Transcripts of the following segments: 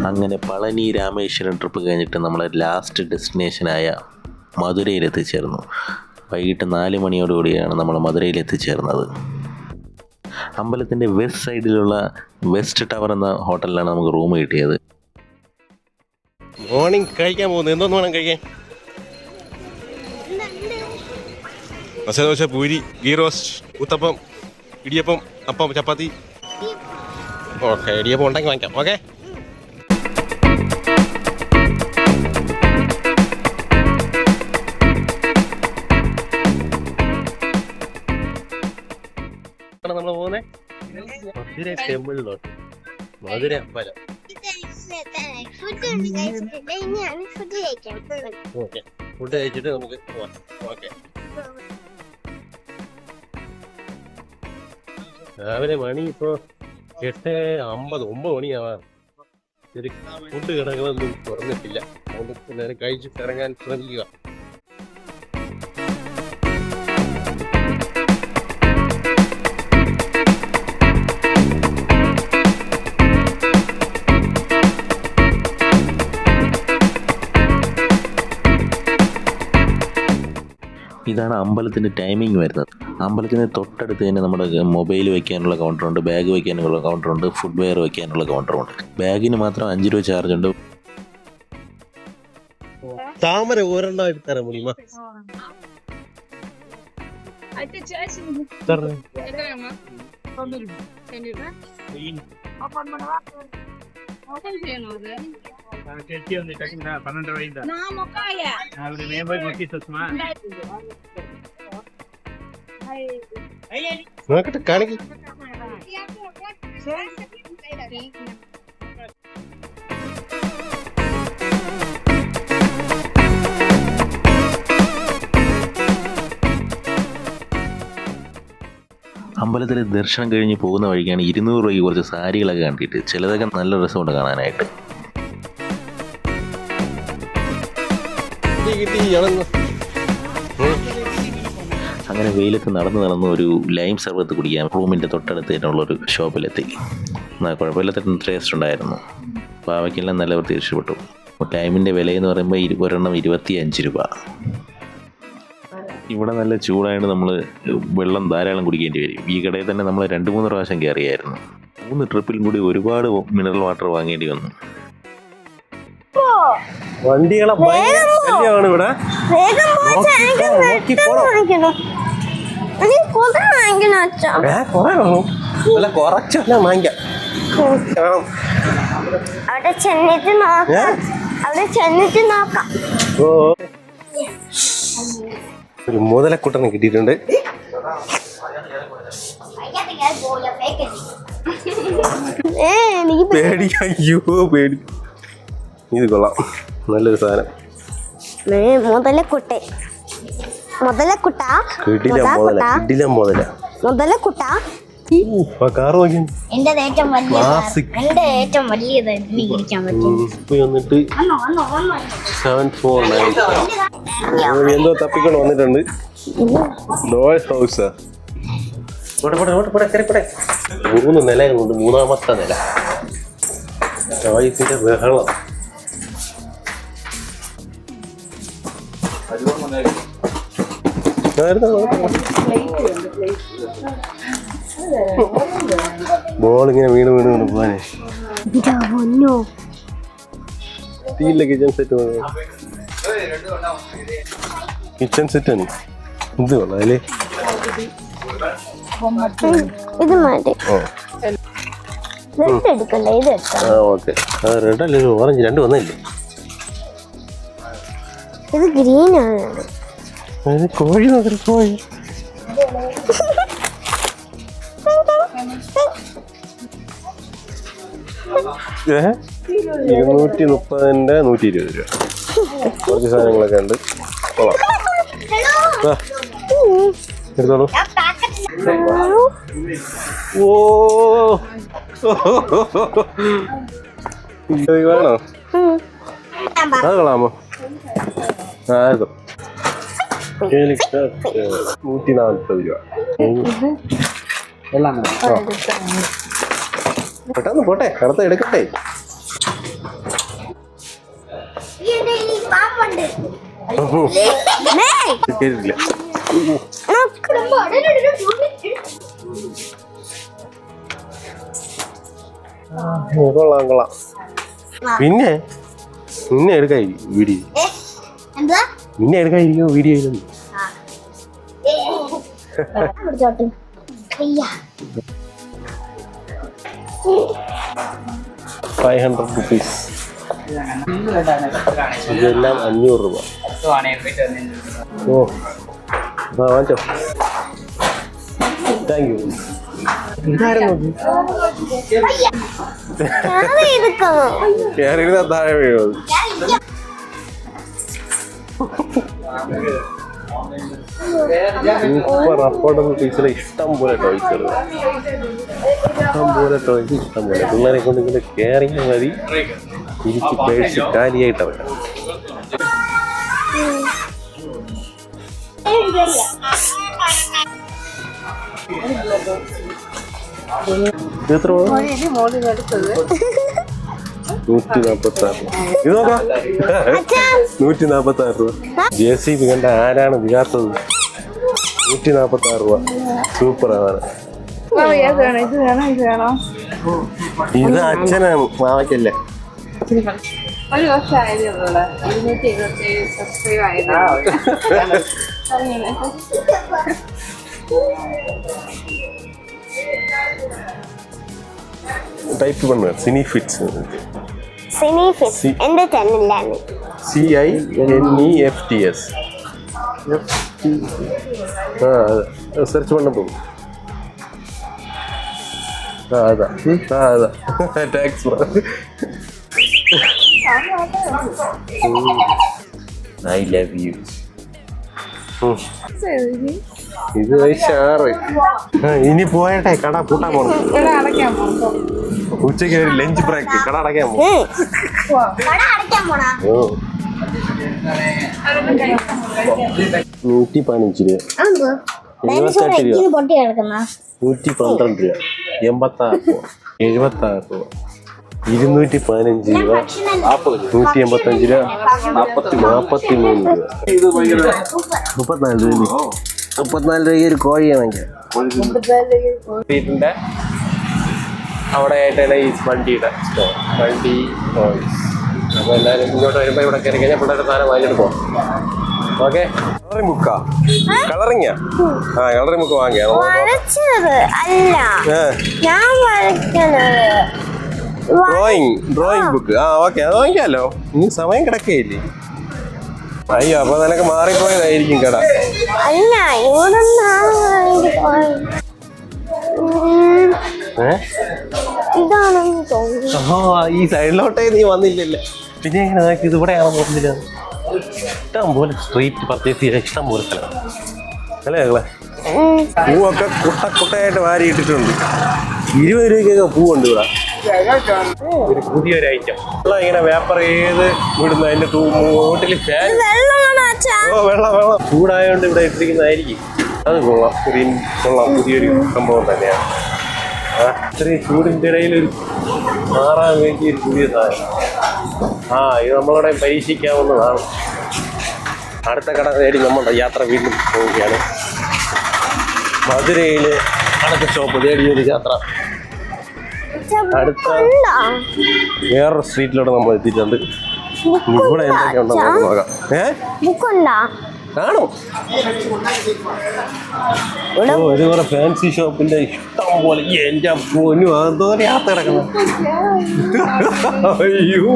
അങ്ങനെ പളനി രാമേശ്വരം ട്രിപ്പ് കഴിഞ്ഞിട്ട് നമ്മളെ ലാസ്റ്റ് ഡെസ്റ്റിനേഷനായ മധുരയിൽ എത്തിച്ചേർന്നു. വൈകിട്ട് 4 മണിയോടുകൂടിയാണ് നമ്മൾ മധുരയിൽ എത്തിച്ചേർന്നത്. അമ്പലത്തിൻ്റെ വെസ്റ്റ് സൈഡിലുള്ള വെസ്റ്റ് ടവർ എന്ന ഹോട്ടലിലാണ് നമുക്ക് റൂം കിട്ടിയത്. മോർണിംഗ് കഴിക്കാൻ പോകുന്നത് എന്തോന്ന് വേണം കഴിക്കാൻ? മസാലദോശ, പൂരി, ഗീ റോസ്റ്റ്, ഉത്തപ്പം, ഇടിയപ്പം, അപ്പം, ചപ്പാത്തി. ഓക്കെ, ഇടിയപ്പം ഉണ്ടാക്കി വാങ്ങിക്കാം. ഓക്കെ, നമ്മൾ പോകുന്നത് മധുര ടെമ്പിളിലോട്ട്. മധുര അമ്പലം. ഓക്കെ, ഫുഡ് കഴിച്ചിട്ട് നമുക്ക് പോവാം. ഓക്കെ, രാവിലെ മണി ഇപ്പോൾ 8:50, 9 മണിയാവാം. ശരി, ഫുഡ് കിടങ്ങളൊന്നും തുറന്നിട്ടില്ല. അതുകൊണ്ട് നേരം കഴിച്ചിട്ട് ഇറങ്ങാൻ ശ്രമിക്കുക. ഇതാണ് അമ്പലത്തിൻ്റെ ടൈമിംഗ് വരുന്നത്. അമ്പലത്തിന് തൊട്ടടുത്ത് തന്നെ നമ്മുടെ മൊബൈൽ വയ്ക്കാനുള്ള കൗണ്ടറുണ്ട്, ബാഗ് വയ്ക്കാനുള്ള കൗണ്ടറുണ്ട്, ഫുഡ് വെയർ വയ്ക്കാനുള്ള കൗണ്ടറുണ്ട്. ബാഗിന് മാത്രം 5 രൂപ ചാർജ് ഉണ്ട്. താമര ഒരെണ്ണം എടുത്തര മുടിയുമോ? നോക്കട്ടെ, കാണിക്കും. അമ്പലത്തിൽ ദർശനം കഴിഞ്ഞ് പോകുന്ന വഴിക്കാണ് 200 രൂപയ്ക്ക് കുറച്ച് സാരികളൊക്കെ കണ്ടിട്ട് ചിലതൊക്കെ നല്ല രസമുണ്ട് കാണാനായിട്ട്. അങ്ങനെ വെയിലത്ത് നടന്ന് ഒരു ലൈം സർബത്ത് കുടിക്കാൻ റൂമിൻ്റെ തൊട്ടടുത്ത് തന്നെയുള്ളൊരു ഷോപ്പിലെത്തി. കുഴപ്പമില്ലാത്ത ടേസ്റ്റ് ഉണ്ടായിരുന്നു. പാവയ്ക്കെല്ലാം നല്ല വൃത്തി ഇഷ്ടപ്പെട്ടു. ലൈമിൻ്റെ വിലയെന്ന് പറയുമ്പോൾ ഒരെണ്ണം 25 രൂപ. ഇവിടെ നല്ല ചൂടായിട്ട് നമ്മൾ വെള്ളം ധാരാളം കുടിക്കേണ്ടി വരും. ഈ കടയിൽ തന്നെ നമ്മൾ 2-3 പ്രാവശ്യം കയറിയായിരുന്നു. 3 ട്രിപ്പിലും കൂടി ഒരുപാട് മിനറൽ വാട്ടർ വാങ്ങേണ്ടി വന്നു. വണ്ടികളെ ശല്യമാണ് ഇവിടെ. കുറച്ചല്ല വാങ്ങിക്കാം. ഒരു മുതലക്കുട്ടനെ കിട്ടിയിട്ടുണ്ട്. പേടി, അയ്യോ പേടി. ഇത് കൊള്ളാം, നല്ലൊരു സാധനം. എന്തോ തപ്പിക്കൊണ്ട് വന്നിട്ടുണ്ട്. ഹൗസാ 3 നിലയുണ്ട്. 3ാമത്തെ നില. ചോയ്സിന്റെ ബഹളം. ബോളിങ്ങനെ വീണ് പോവാനേ. കിച്ചൺ സെറ്റ് ആണ് ഇത്. കൊള്ളാം അല്ലേ? ഇത് മതി. ഓക്കെ, റെഡ് അല്ലേ ഓറഞ്ച് 2 വന്നില്ലേ? ഇത് ഗ്രീൻ ആണ്. കോഴി നോക്കി, കോഴി. $230 120 രൂപ. കുറച്ച് സാധനങ്ങളൊക്കെ ഉണ്ട്. കൊള്ളാം. എടുത്തോളൂ. ഓ, വേണോ? അത് കൊള്ളാമോ? ആയിരുന്നു. 140 രൂപ. പെട്ടെന്ന് പോട്ടെ, കറുത്ത എടുക്കട്ടെ. കേട്ടില്ല. കൊള്ളാം കൊള്ളാം. പിന്നെ നിന്നെ എടുക്കായി വീഡിയോ, നിന്നെ എടുക്കാതിരിക്കും വീഡിയോയിലൊന്നും. 500 rupees. ഇതെല്ലാം 500 രൂപ. ഓ വാങ്ങിച്ചോ. Thank you. കേറിയിരുന്ന താഴെ വീഴുന്നത്. സൂപ്പർ അഫോർഡബിൾ പീസിലെ ഇഷ്ടം പോലെ ടോയ്സുകൾ, ഇഷ്ടം പോലെ പിള്ളേരെ കൊണ്ട് ഇങ്ങനെ കയറിയാൽ മതി. തിരിച്ച് പേഴ്സ് കാലിയായിട്ട് വരാം. എത്ര രൂപ? 146. ഇത് നോക്കാം, 146 രൂപ. JCB കണ്ട ആരാണ് വികാത്തത്? 146 രൂപ. സൂപ്പറാണ്. ഇത് അച്ഛനാണ്, മാവയ്ക്കല്ലേ. ഒരു വർഷമായതേ ഉള്ളൂ. 227 സബ്സ്ക്രൈബ് ആയത്. ടൈപ്പ് പണ്ണ സിനിഫിറ്റ്സ്, എന്റെ ചാനലിലാണ്. CINEFTS. സെർച്ച് പണ്ണ പോകും. അതാ ടാക്സ്. I love you. ഇത് 6. ഇനി പോയട്ടെ, കട പൂട്ടാൻ പോകണം. ഉച്ചയ്ക്ക് ഒരു ലഞ്ച് ബ്രേക്ക്, കട അടയ്ക്കാൻ പോകും. 115 രൂപ, 78 രൂപ, 112 രൂപ, 86 രൂപ, 76 രൂപ, 215 രൂപ, 185 രൂപ, 43 രൂപ, 34 രൂപ. 34 രൂപയ്ക്ക് ഒരു കോഴിയെ വാങ്ങിക്കാം. വീട്ടിൻ്റെ അവിടെ ആയിട്ടാണ് ഈ വണ്ടിയുടെ സ്റ്റോർ, വണ്ടി ടോയ്സ്. അപ്പോൾ എല്ലാവരും ഇങ്ങോട്ട് വരുമ്പോൾ ഇവിടെ കയറി കഴിഞ്ഞാൽ പിള്ളേരുടെ സാധനം വാങ്ങിയിട്ട് പോകാം. ഓക്കെ. കളറിംഗ് ബുക്കാ? കളറിങ്ങാ? കളറിംഗ് ബുക്ക് വാങ്ങിയാ? Drawing book. ഓക്കെ, അത് വാങ്ങിക്കാമല്ലോ. ഇനി സമയം കിടക്കുകയില്ലേ? അയ്യോ, അപ്പൊ നിനക്ക് മാറിപ്പോയതായിരിക്കും കട. ഈ സൈഡിലോട്ടേ നീ വന്നില്ലല്ലേ? പിന്നെ എങ്ങനെ നോക്കി ഇത് ഇവിടെയാണോ നോക്കുന്നില്ല? ഇഷ്ടം പോലെ സ്ട്രീറ്റ് പർച്ചേസ് ചെയ്യാൻ ഇഷ്ടം പോലെ സ്ഥലം അല്ലേ ഞങ്ങളെ? പൂവൊക്കെ കുട്ടയായിട്ട് വാരിയിട്ടിട്ടുണ്ട്. 20 രൂപയ്ക്കൊക്കെ പൂവുണ്ട് ഇവിടെ. ഒരു പുതിയൊരു ഐറ്റം ഇങ്ങനെ വേപ്പർ ചെയ്ത് വിടുന്ന അതിന്റെ മൂട്ടിൽ ഫാൻ. വെള്ളം ചൂടായോണ്ട് ഇവിടെ ഇട്ടിരിക്കുന്നതായിരിക്കും. അത് കൊള്ളാം, പുതിയൊരു സംഭവം തന്നെയാണ്. ഇത്രയും ചൂടിൻ്റെ ഇടയിൽ ഒരു മാറാൻ വേണ്ടി ഒരു പുതിയ സാധനം. ഇത് നമ്മളവിടെ പരീക്ഷിക്കാവുന്നതാണ്. അടുത്ത കട തേടി നമ്മുടെ യാത്ര വീണ്ടും പോവുകയാണ്. മധുരയിൽ അടുത്ത ഷോപ്പ് തേടി ഒരു യാത്ര. അടുത്ത വേറൊരു സ്ട്രീറ്റിലോട്ട് നമ്മൾ എത്തിയിട്ടുണ്ട്. ഇവിടെ എന്തൊക്കെ ഉണ്ടോ നോക്കാം. കാണോ? ഒരു കുറെ ഫാൻസി ഷോപ്പിന്റെ ഇഷ്ടം പോലെ. എന്റെ പൊന്നു, എന്തോ യാത്ര കിടക്കണം. അയ്യോ,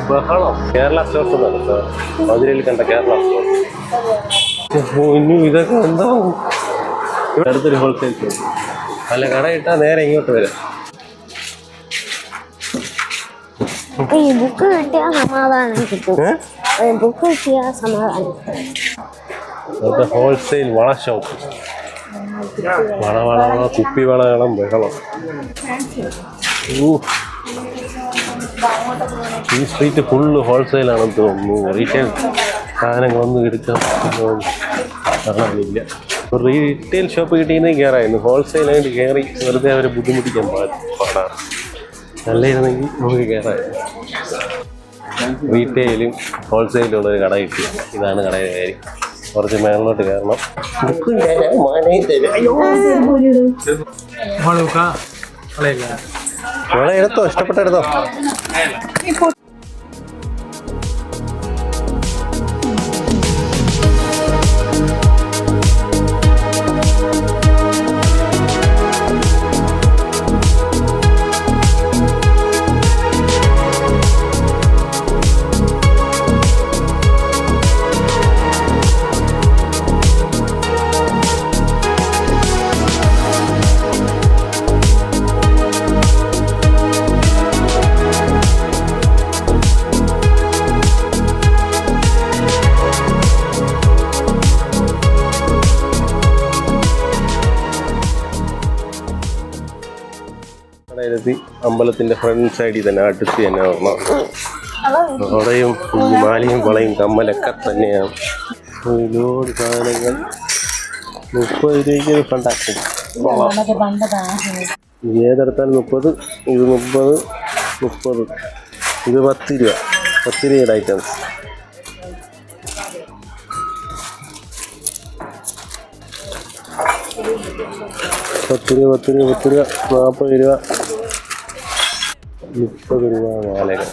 ബഹളം. കേരള സ്റ്റോർസ് നടത്തുക, മധുരയിൽ കണ്ട കേരള സ്റ്റോർസ്. പൊന്നു, ഇതൊക്കെ എന്താ? ഇവിടെ അടുത്തൊരു ഹോൾസെയിൽ ഷോപ്പ്. അല്ല, കടയിട്ടാ നേരെ ഇങ്ങോട്ട് വരാം. ബുക്ക് കിട്ടിയാൽ സമാധാനം കിട്ടും. ബുക്ക് കിട്ടിയാൽ സമാധാനം. ഹോൾസെയിൽ വള ഷോപ്പ്. വള കുപ്പി വളകളും ബഹളം. ഈ സ്ട്രീറ്റ് ഫുള്ള് ഹോൾസെയിലാണെന്ന് തോന്നുന്നു. റീറ്റെയിൽ സാധനങ്ങളൊന്നും എടുക്കാൻ കാണാനില്ല. റീറ്റെയിൽ ഷോപ്പ് കിട്ടിയിരുന്നെങ്കിൽ കയറായിരുന്നു. ഹോൾസെയിലായിട്ട് കയറി വെറുതെ അവരെ ബുദ്ധിമുട്ടിക്കാൻ പാടാണ്. നല്ലായിരുന്നെങ്കിൽ നമുക്ക് കയറായിരുന്നു. റീറ്റെയിലും ഹോൾസെയിലും ഉള്ളൊരു കട കിട്ടി. ഇതാണ് കടയുടെ കാര്യം. കുറച്ച് മേളിലോട്ട് കയറണം. മോളെ എടുത്തോ, ഇഷ്ടപ്പെട്ട എടുത്തോ. കടയിലെത്തി. അമ്പലത്തിന്റെ ഫ്രണ്ട് സൈഡിൽ തന്നെ അടുത്ത് തന്നെ വരണം. അവിടെയും മാലയും വളയും കമ്മലൊക്കെ തന്നെയാണ്. ഒരുപാട് സാധനങ്ങൾ 30 രൂപയ്ക്ക് ഫണ്ടാക്കും. ഏതെടുത്താൽ 30, ഇത് 30, ഇത് 10 രൂപ. 10 രൂപയുടെ ഐറ്റംസ്. പത്ത് രൂപ 40 രൂപ 30 രൂപ മാലകൾ.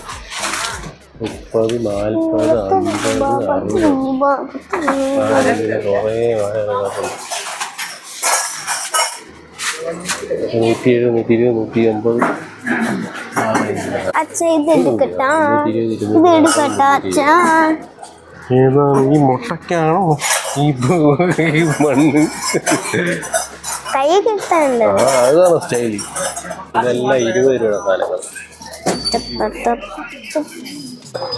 30, 40, 50, 60 കുറേ മാലകളൊക്കെ. 170, 120, 180. അച്ഛാ ഇത് എടുക്കട്ടാ, ഇത് എടുക്കട്ടാ അച്ഛാ. ഏതാണ് ഈ മുട്ടക്കാണോ ഈ മണ്ണ്? കൈ കിട്ടാണ്ട്. അതാണ് സ്റ്റൈൽ. ഇതെല്ലാം 20 രൂപ സാധനങ്ങൾ.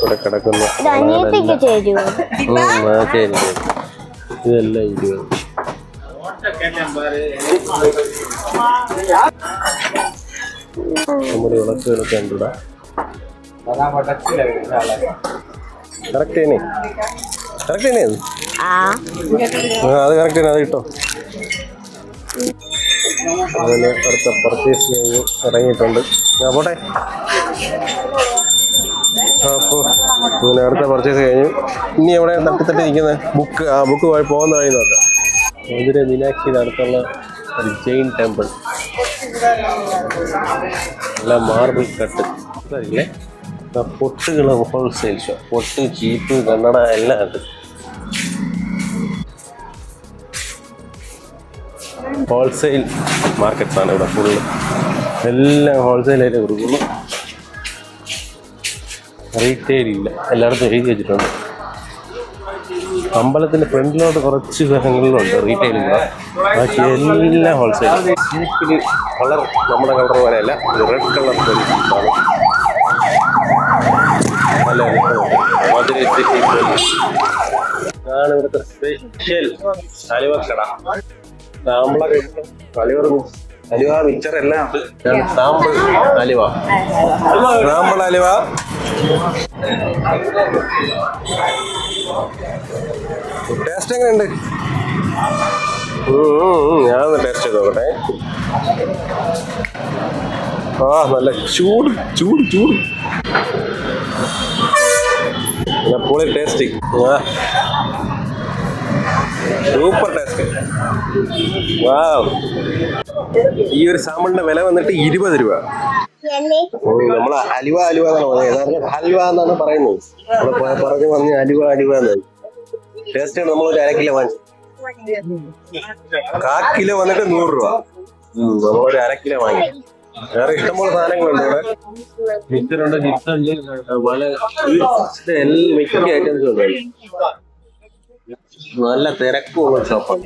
ഇവിടെ കിടക്കുന്ന ഇത് അനിയത്തിക്ക് ചേരുവോ? ശരി. ഇതെല്ലാം 20. നമ്മുടെ വിളക്കുകളൊക്കെ ഉണ്ടിടാ. കറക്റ്റ് തന്നെ അത്. അത് കറക്റ്റ് തന്നെ, അത് കിട്ടോ. അങ്ങനെ അടുത്ത പർച്ചേസ് കഴിഞ്ഞ് ഇറങ്ങിയിട്ടുണ്ട്. ഞാൻ പോട്ടെ. അപ്പോൾ അങ്ങനെ അടുത്ത പർച്ചേസ് കഴിഞ്ഞു. ഇനി എവിടെ തട്ടിത്തട്ടി നിൽക്കുന്നത് ബുക്ക് പോകുന്ന വഴി നോക്കാം. മധുര മീനാക്ഷി അടുത്തുള്ള ഒരു ജെയിൻ ടെമ്പിൾ. നല്ല മാർബിൾ കട്ട് ഇല്ലേ. പൊട്ടുകൾ ഹോൾസെയിൽ ഷോ. പൊട്ട്, ചീപ്പ്, കണ്ണട എല്ലാം ഉണ്ട്. ഹോൾസെയിൽ മാർക്കറ്റ്സ് ആണ് ഇവിടെ ഫുള്ള്. എല്ലാം ഹോൾസെയിലായിട്ട് കൊടുക്കുന്നു. റീറ്റെയിൽ ഇല്ല. എല്ലായിടത്തും എഴുതി വെച്ചിട്ടുണ്ട്. അമ്പലത്തിൻ്റെ ഫ്രണ്ടിലോട്ട് കുറച്ച് സ്ഥലങ്ങളിലുണ്ട് റീറ്റെയിലില്ല. ബാക്കി എല്ലാം ഹോൾസെയിൽ. ഇതിൽ കളർ നമ്മുടെ കളർ പോലെയല്ല, ഇത് റെഡ് കളർ ആണ്. നല്ല മധുര സിറ്റി ആണ് ഇവിടുത്തെ സ്പെഷ്യൽ അലുവക്കട. സാമ്പിളൊക്കെ അലുവ മിച്ചർ എല്ലാം ഉണ്ട്. സാമ്പിൾ അലുവ, സാമ്പിൾ അലുവ. ടേസ്റ്റ് എങ്ങനെയുണ്ട്? ഞാനൊന്ന് ടേസ്റ്റ് ചെയ്ത് നോക്കട്ടെ. നല്ല ചൂട് ചൂട് ചൂട് പൊളി ടേസ്റ്റ്. Super taste. വാവ്. ഈ ഒരു സാമ്പിളിന്റെ വില വന്നിട്ട് 20 രൂപ. നമ്മള് അലുവ എന്നാണ് പറയുന്നത്. ഹൽവ എന്നാണ് പറയുന്നത്. നമ്മള് പറഞ്ഞു അലുവ എന്നാണ്. ടേസ്റ്റ് ആണ്. നമ്മളൊരു 1/2 കിലോ വാങ്ങിച്ചു. 1/4 കിലോ വന്നിട്ട് 100 രൂപ. നമ്മളൊരു 1/2 കിലോ വാങ്ങി. വേറെ ഇഷ്ടംപോലെ സാധനങ്ങളുണ്ട് ഇവിടെ. മിക്സറുണ്ട്, ചിപ്സുണ്ട്, മിക്ക ഐറ്റംസും ഉണ്ട്. നല്ല തിരക്കുള്ള ഷോപ്പാണ്.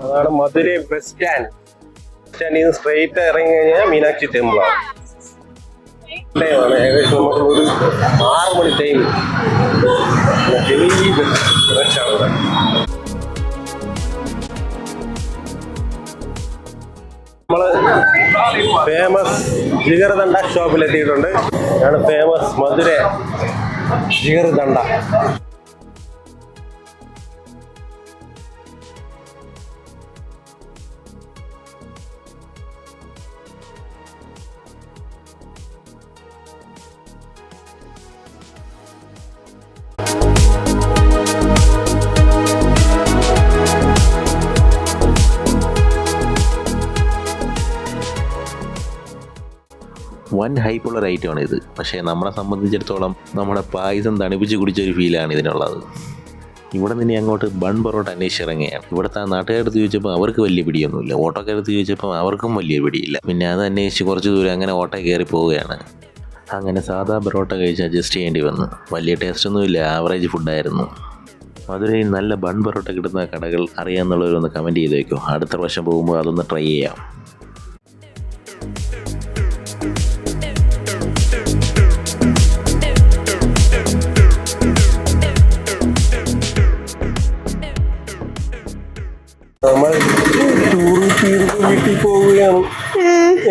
അതാണ് മധുരൈ ബസ് സ്റ്റാൻഡ്. സ്റ്റാൻഡിൽ നിന്ന് സ്ട്രെയിറ്റ് ഇറങ്ങി കഴിഞ്ഞാൽ മീനാക്ഷി ടെമ്പിളാണ്. ഏകദേശം നമുക്കൊരു 6 മണി ടൈം. ഹെവി റഷാണ് ഇവിടെ. നമ്മള് ഫേമസ് ജിഗർദണ്ഡ ഷോപ്പിലെത്തിയിട്ടുണ്ട്. ഇതാണ് ഫേമസ് മധുര ജിഗർദണ്ഡ. വൻ ഹൈപ്പുള്ളൊരു ഐറ്റമാണ് ഇത്. പക്ഷേ നമ്മളെ സംബന്ധിച്ചിടത്തോളം നമ്മുടെ പായസം തണുപ്പിച്ച് കുടിച്ചൊരു ഫീലാണ് ഇതിനുള്ളത്. ഇവിടെ നിന്ന് അങ്ങോട്ട് ബൺ പൊറോട്ട അന്വേഷിച്ചിറങ്ങുകയാണ്. ഇവിടുത്തെ ആ നാട്ടുകാരെടുത്ത് ചോദിച്ചപ്പോൾ അവർക്ക് വലിയ പിടിയൊന്നുമില്ല. ഓട്ടോക്കാരെടുത്ത് ചോദിച്ചപ്പോൾ അവർക്കും വലിയ പിടിയില്ല. പിന്നെ അത് അന്വേഷിച്ച് കുറച്ച് ദൂരം അങ്ങനെ ഓട്ടോ കയറി പോവുകയാണ്. അങ്ങനെ സാധാ പൊറോട്ട കഴിച്ച് അഡ്ജസ്റ്റ് ചെയ്യേണ്ടി വന്നു. വലിയ ടേസ്റ്റൊന്നുമില്ല, ആവറേജ് ഫുഡായിരുന്നു. മധുരയിൽ നല്ല ബൺ പൊറോട്ട കിട്ടുന്ന കടകൾ അറിയാമെന്നുള്ളവരൊന്ന് കമൻറ്റ് ചെയ്ത് വയ്ക്കും. അടുത്ത പ്രാവശ്യം പോകുമ്പോൾ അതൊന്ന് ട്രൈ ചെയ്യാം. നമ്മൾ ടൂറ് തീർന്ന് വീട്ടിൽ പോവുകയാണ്.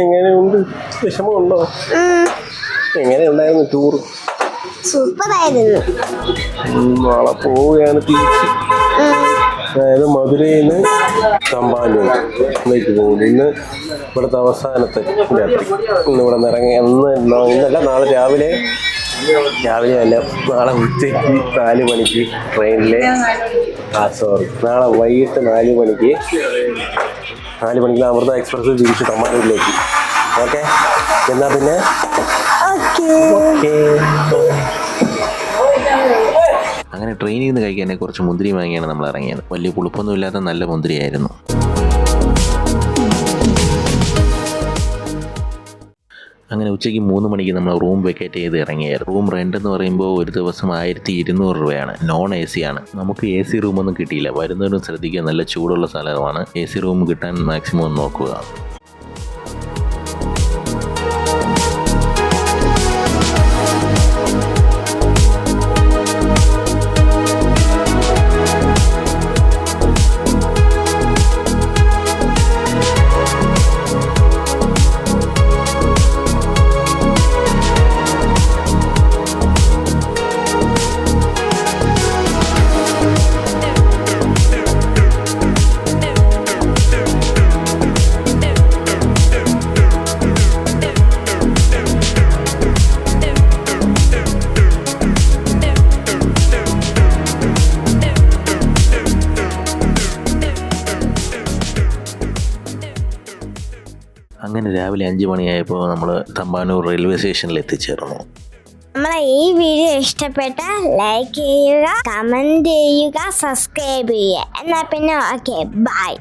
എങ്ങനെയുണ്ട്? വിഷമമുണ്ടോ? എങ്ങനെയുണ്ടായിരുന്നു ടൂർ? സൂപ്പറായിരുന്നു. നാളെ പോവുകയാണ് തിരിച്ച്. അതായത് മധുരയിൽ നിന്ന് തമ്പാനൂരിലേക്ക് പോകുന്നു. ഇന്ന് ഇവിടുത്തെ അവസാനത്തെ രാത്രി. ഇന്ന് ഇവിടെ നിന്ന് ഇറങ്ങി ഇന്നല്ല, നാളെ രാവിലെ അല്ല, നാളെ ഉച്ചയ്ക്ക് 4 മണിക്ക് ട്രെയിനിലെ നാളെ വൈകിട്ട് 4 മണിക്ക് അമൃത എക്സ്പ്രസ് തിരിച്ച് തമ്പാനൂരിലേക്ക്. ഓക്കെ, എന്നാ പിന്നെ അങ്ങനെ ട്രെയിനിൽ നിന്ന് കഴിക്കാനെ കുറച്ച് മുന്തിരി വാങ്ങിയാണ് നമ്മൾ ഇറങ്ങിയത്. വലിയ പുളിപ്പൊന്നുമില്ലാത്ത നല്ല മുന്തിരിയായിരുന്നു. അങ്ങനെ ഉച്ചയ്ക്ക് 3 മണിക്ക് നമ്മൾ റൂം വെക്കേറ്റ് ചെയ്ത് ഇറങ്ങിയായിരുന്നു. റൂം റെൻ്റ് എന്ന് പറയുമ്പോൾ ഒരു ദിവസം 1200 രൂപയാണ്. നോൺ AC ആണ്. നമുക്ക് AC റൂമൊന്നും കിട്ടിയില്ല. വരുന്നവരും ശ്രദ്ധിക്കുക, നല്ല ചൂടുള്ള സ്ഥലമാണ്. AC റൂം കിട്ടാൻ മാക്സിമം നോക്കുക. അങ്ങനെ രാവിലെ 5 മണിയായപ്പോൾ നമ്മൾ തമ്പാനൂർ റെയിൽവേ സ്റ്റേഷനിൽ എത്തിച്ചേർന്നു. നമ്മളെ ഈ വീഡിയോ ഇഷ്ടപ്പെട്ടാൽ ലൈക്ക് ചെയ്യുക, കമന്റ് ചെയ്യുക, സബ്സ്ക്രൈബ് ചെയ്യുക. എന്നാൽ പിന്നെ ഓക്കെ, ബൈ.